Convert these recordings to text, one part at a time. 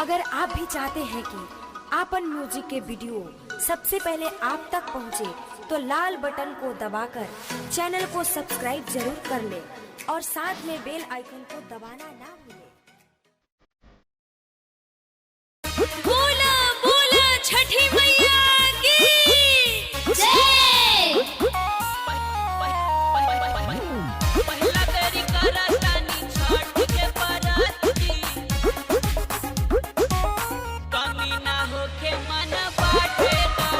अगर आप भी चाहते हैं कि आपन म्यूजिक के वीडियो सबसे पहले आप तक पहुंचे, तो लाल बटन को दबाकर चैनल को सब्सक्राइब जरूर कर ले और साथ में बेल आइकन को दबाना ना भूलें। बोला बोला छठी मैया की जय। पहिला तेरी करतानी छठ के बरती, कमी ना होखे मन बाटे करती।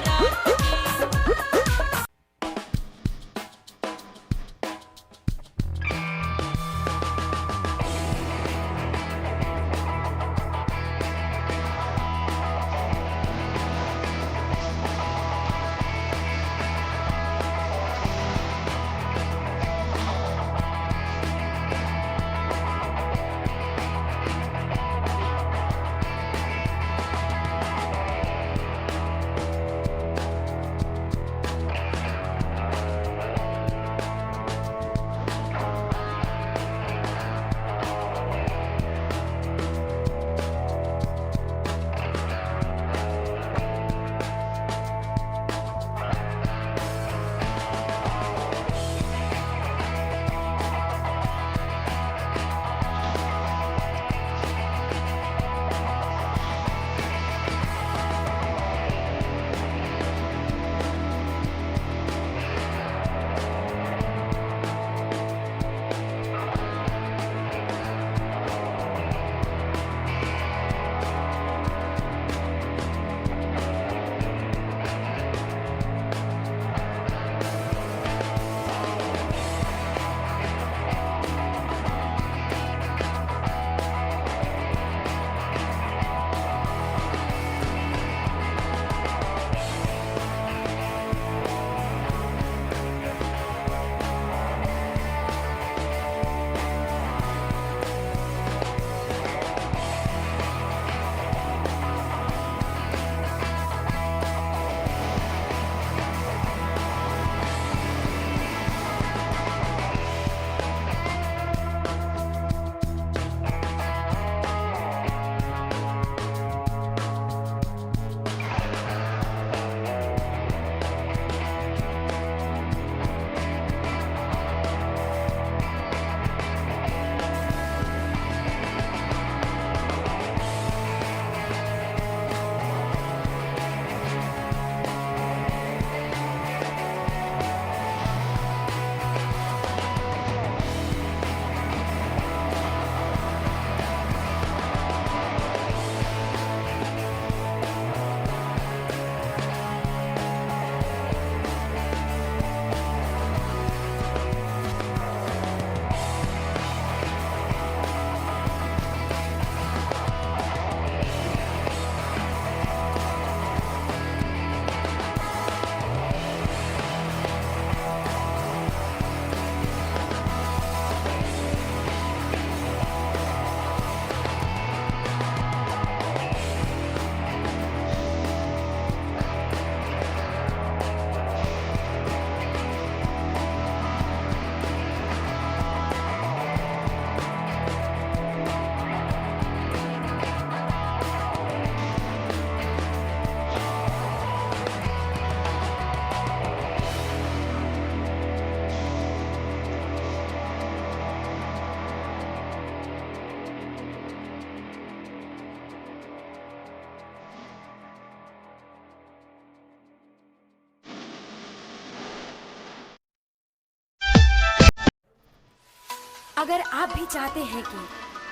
अगर आप भी चाहते हैं कि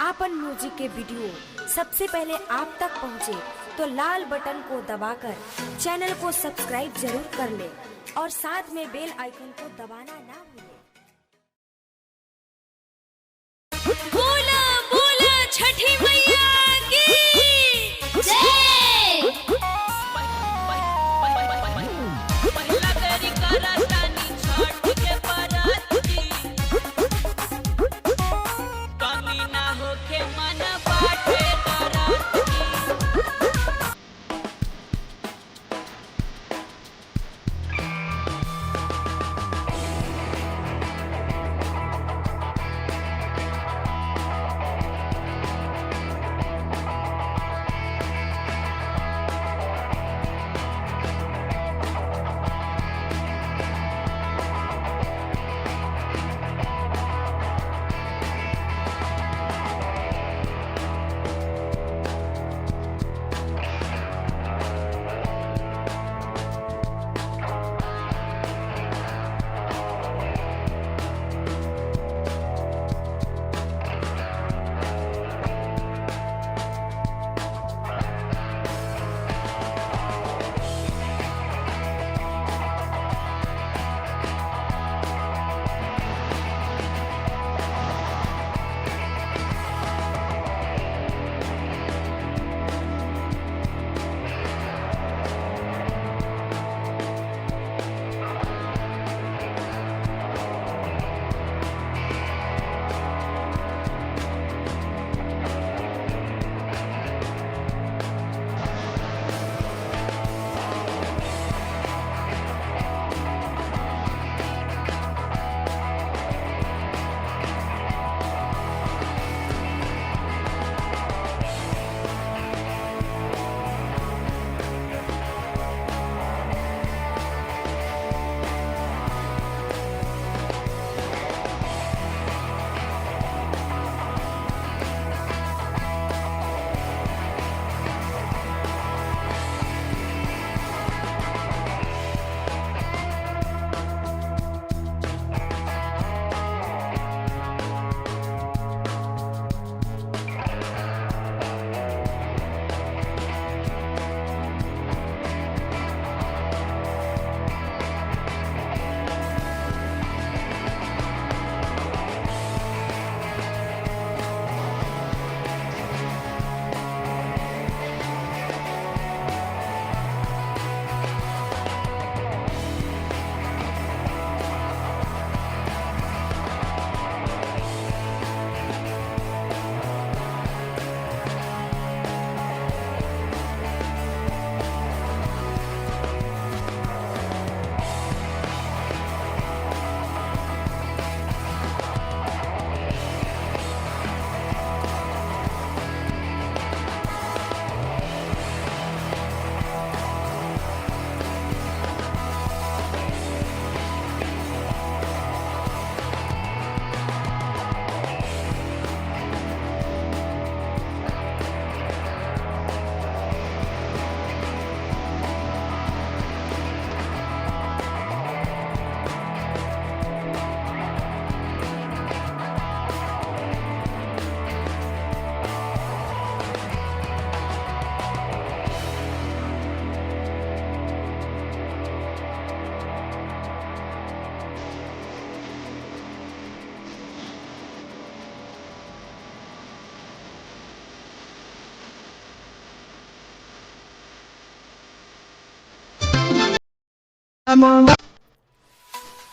आपन म्यूजिक के वीडियो सबसे पहले आप तक पहुंचे, तो लाल बटन को दबाकर चैनल को सब्सक्राइब जरूर कर ले और साथ में बेल आइकन को दबाना ना भूलें। बोला बोला छठी मैया की जय। पहिला तेरी करतानी छठ के बरती, कमी ना होखे मन बाटे करती।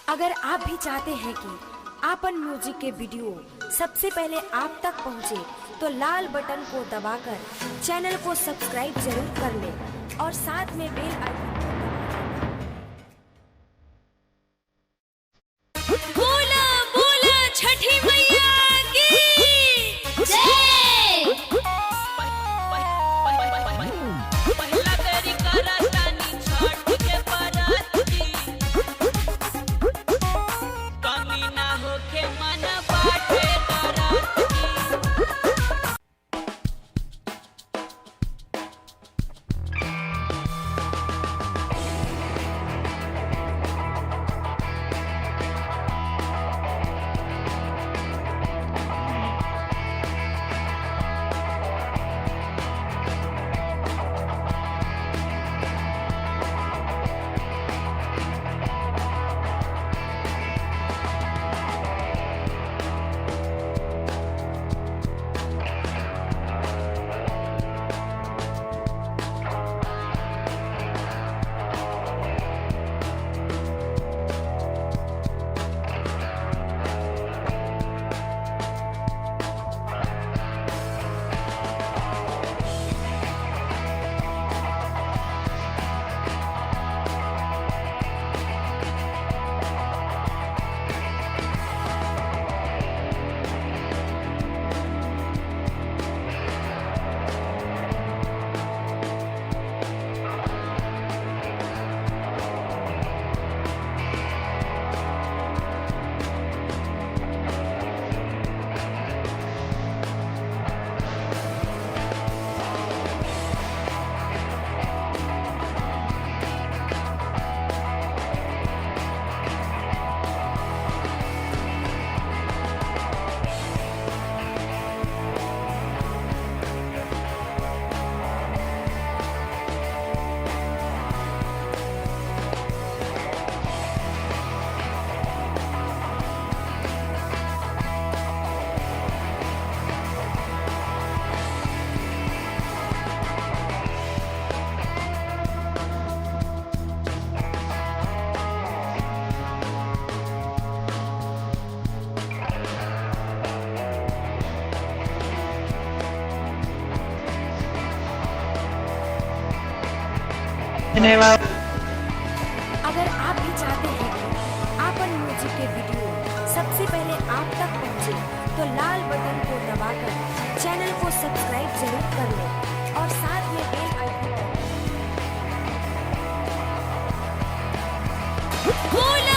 अगर आप भी चाहते हैं कि आपन म्यूजिक के वीडियो सबसे पहले आप तक पहुंचे, तो लाल बटन को दबाकर चैनल को सब्सक्राइब जरूर कर ले और साथ में बेल आइकन बोला बोला छठी मैया की जय। पहिला बेरी करतानी छठ के बरती, कमी ना होखे मन बाटे करती। अगर आप भी चाहते हैं कि आपन म्यूजिक के वीडियो सबसे पहले आप तक पहुंचे, तो लाल बटन को दबाकर चैनल को सब्सक्राइब जरूर कर ले और साथ में बेल आइकन बोला